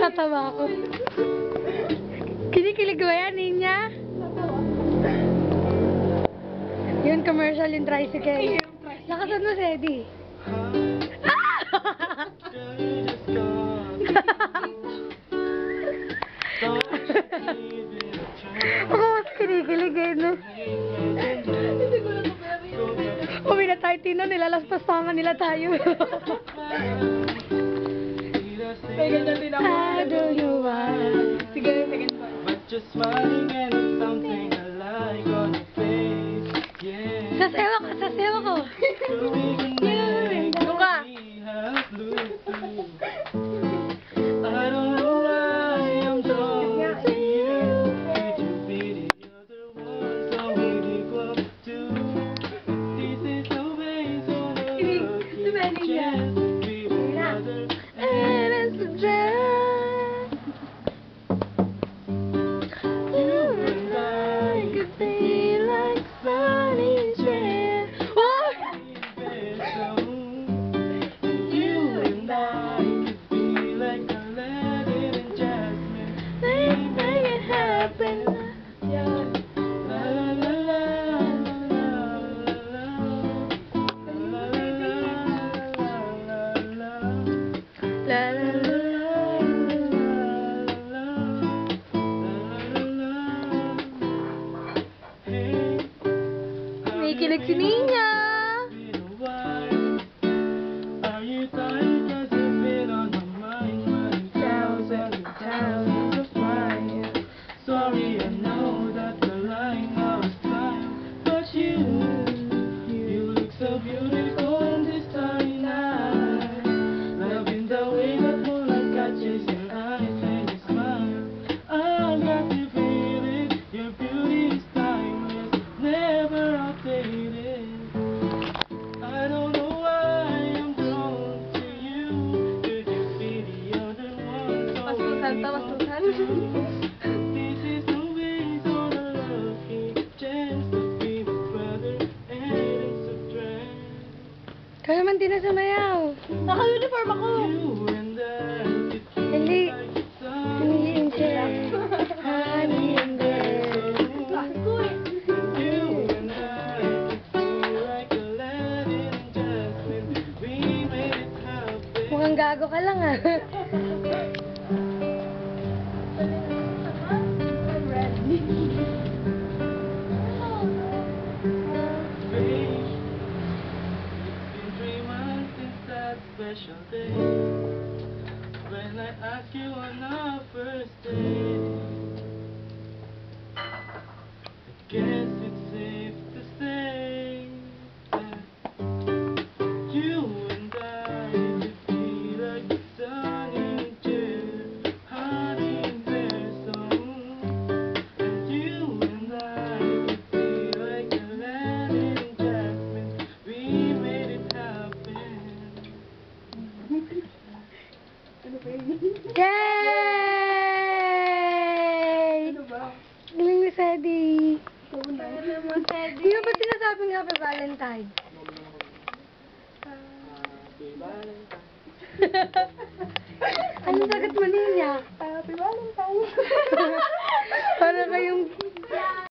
Natatawa ako. Kinikilig ba yan, Ninya? Yun, commercial yung tricycle. Lakasan mo, Sedi. Ako mas kinikilig eh, no? Uwi na tayo, Tino. Nilalaspas pa nila tayo. May ganyan din ako. I don't know why. Sige, second part. But you're smiling and it's something I like on your face, yeah. Sasayaw ka, sasayaw ko. So we can make Luka. we have Bluetooth. I don't know why I'm drawn to you. Could you be the other one so we equal to? This is the way so lucky chance to be brother. And it's a jam. You and I could be like sunny share. What? You and I could be like Aladdin and Jasmine. Let's make it happen. La la la la la la la la la la La la la. Kinikilig si Ninya. Are you tired? 'Cause you've been on my mind, running thousands and thousands of miles. Sorry, I know that the line I was fine, but you look so beautiful in this starry night. Loving the way that moonlight catches your eyes and you smile. I got to feel it. Your beauty is timeless, never outdated. I don't know why I'm drawn to you. Could you be the other one? So Pasutan, pasutan. this is the way so lucky chance to be my brother and it's a trend. Kaya man din na sumayaw. Naka-uniform ako. You and I could be Hindi. like the sun. Honey and Jam. Honey and Jam. Ako eh. You and I could be like Aladdin and Jasmine. We made it happen. Mukhang gago ka lang ah. I'm ready. Babe, it's been 3 months since that special day when I asked you on our first date. I guess it's safe to say that you and I could be like the sun in June, honey in their song. And you and I could be like Aladdin and Jasmine. We made it happen. Yay! Ano ba? Galing ni Sedi. Ikaw na. Ano mo, Teddy? Di mo ba sinasabing Happy Valentine? Happy Valentine. Ano sagot mo, Ninya? Happy Valentine. Para kayong